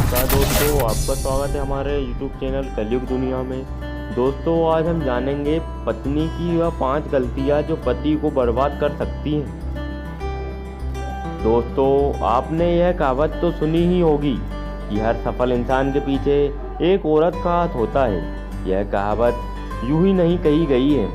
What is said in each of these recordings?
नमस्कार दोस्तों, आपका स्वागत है हमारे YouTube चैनल कलयुग दुनिया में। दोस्तों, आज हम जानेंगे पत्नी की वह 5 गलतियां जो पति को बर्बाद कर सकती हैं। दोस्तों, आपने यह कहावत तो सुनी ही होगी कि हर सफल इंसान के पीछे एक औरत का हाथ होता है। यह कहावत यूं ही नहीं कही गई है।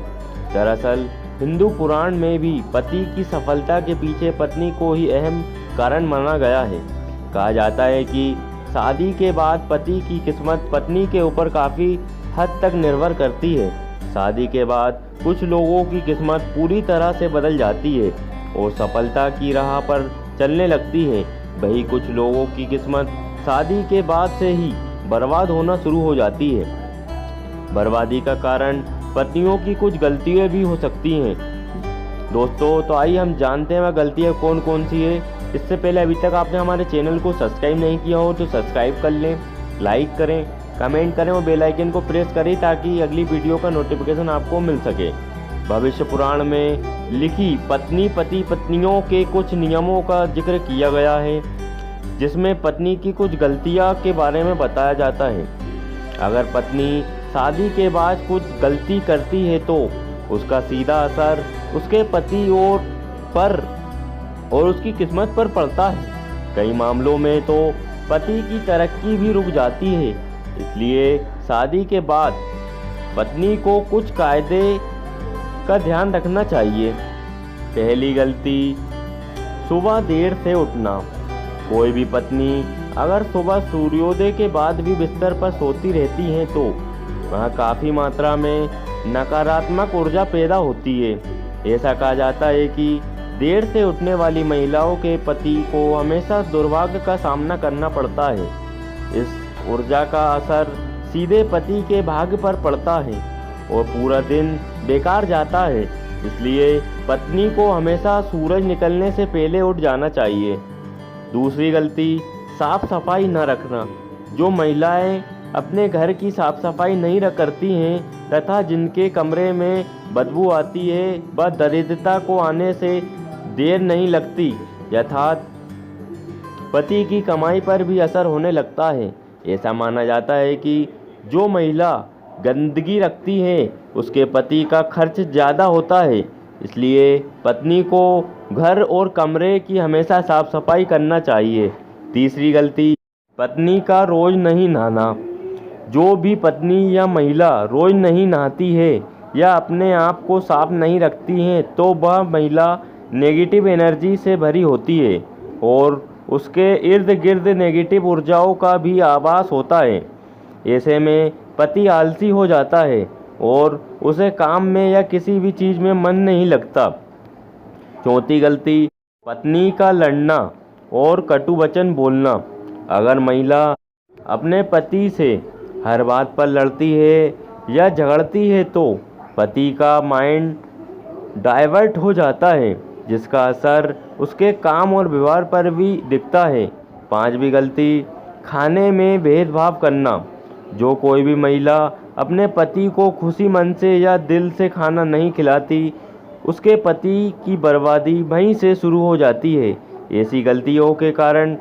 दरअसल हिंदू पुराण में भी पति की सफलता के पीछे पत्नी को ही अहम कारण माना गया है। कहा जाता है कि शादी के बाद पति की किस्मत पत्नी के ऊपर काफ़ी हद तक निर्भर करती है। शादी के बाद कुछ लोगों की किस्मत पूरी तरह से बदल जाती है और सफलता की राह पर चलने लगती है। वहीं कुछ लोगों की किस्मत शादी के बाद से ही बर्बाद होना शुरू हो जाती है। बर्बादी का कारण पत्नियों की कुछ गलतियाँ भी हो सकती हैं। दोस्तों, तो आइए हम जानते हैं वह गलतियाँ कौन कौन सी है। इससे पहले अभी तक आपने हमारे चैनल को सब्सक्राइब नहीं किया हो तो सब्सक्राइब कर लें, लाइक करें, कमेंट करें और बेल आइकन को प्रेस करें ताकि अगली वीडियो का नोटिफिकेशन आपको मिल सके। भविष्य पुराण में लिखी पत्नी पति पत्नियों के कुछ नियमों का जिक्र किया गया है, जिसमें पत्नी की कुछ गलतियां के बारे में बताया जाता है। अगर पत्नी शादी के बाद कुछ गलती करती है तो उसका सीधा असर उसके पति और उसकी किस्मत पर पड़ता है। कई मामलों में तो पति की तरक्की भी रुक जाती है। इसलिए शादी के बाद पत्नी को कुछ कायदे का ध्यान रखना चाहिए। पहली गलती, सुबह देर से उठना। कोई भी पत्नी अगर सुबह सूर्योदय के बाद भी बिस्तर पर सोती रहती है तो वहाँ काफ़ी मात्रा में नकारात्मक ऊर्जा पैदा होती है। ऐसा कहा जाता है कि देर से उठने वाली महिलाओं के पति को हमेशा दुर्भाग्य का सामना करना पड़ता है। इस ऊर्जा का असर सीधे पति के भाग्य पर पड़ता है और पूरा दिन बेकार जाता है। इसलिए पत्नी को हमेशा सूरज निकलने से पहले उठ जाना चाहिए। दूसरी गलती, साफ सफाई न रखना। जो महिलाएं अपने घर की साफ सफाई नहीं करती हैं तथा जिनके कमरे में बदबू आती है व दरिद्रता को आने से देर नहीं लगती, यथार्थ पति की कमाई पर भी असर होने लगता है। ऐसा माना जाता है कि जो महिला गंदगी रखती है उसके पति का खर्च ज़्यादा होता है। इसलिए पत्नी को घर और कमरे की हमेशा साफ सफाई करना चाहिए। तीसरी गलती, पत्नी का रोज़ नहीं नहाना। जो भी पत्नी या महिला रोज़ नहीं नहाती है या अपने आप को साफ नहीं रखती है तो वह महिला नेगेटिव एनर्जी से भरी होती है और उसके इर्द गिर्द नेगेटिव ऊर्जाओं का भी आभास होता है। ऐसे में पति आलसी हो जाता है और उसे काम में या किसी भी चीज़ में मन नहीं लगता। चौथी गलती, पत्नी का लड़ना और कटु वचन बोलना। अगर महिला अपने पति से हर बात पर लड़ती है या झगड़ती है तो पति का माइंड डाइवर्ट हो जाता है, जिसका असर उसके काम और व्यवहार पर भी दिखता है। पांचवी गलती, खाने में भेदभाव करना। जो कोई भी महिला अपने पति को खुशी मन से या दिल से खाना नहीं खिलाती, उसके पति की बर्बादी वहीं से शुरू हो जाती है। ऐसी गलतियों के कारण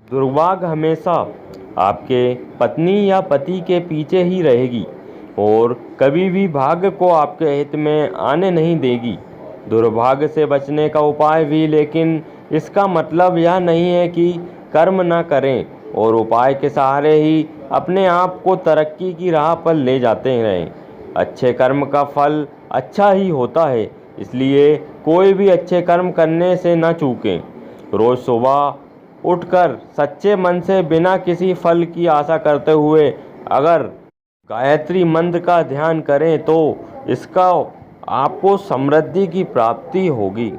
दुर्भाग्य हमेशा आपके पत्नी या पति के पीछे ही रहेगी और कभी भी भाग्य को आपके हित में आने नहीं देगी। दुर्भाग्य से बचने का उपाय भी, लेकिन इसका मतलब यह नहीं है कि कर्म न करें और उपाय के सहारे ही अपने आप को तरक्की की राह पर ले जाते रहें। अच्छे कर्म का फल अच्छा ही होता है, इसलिए कोई भी अच्छे कर्म करने से न चूकें। रोज़ सुबह उठकर सच्चे मन से बिना किसी फल की आशा करते हुए अगर गायत्री मंत्र का ध्यान करें तो इसका आपको समृद्धि की प्राप्ति होगी।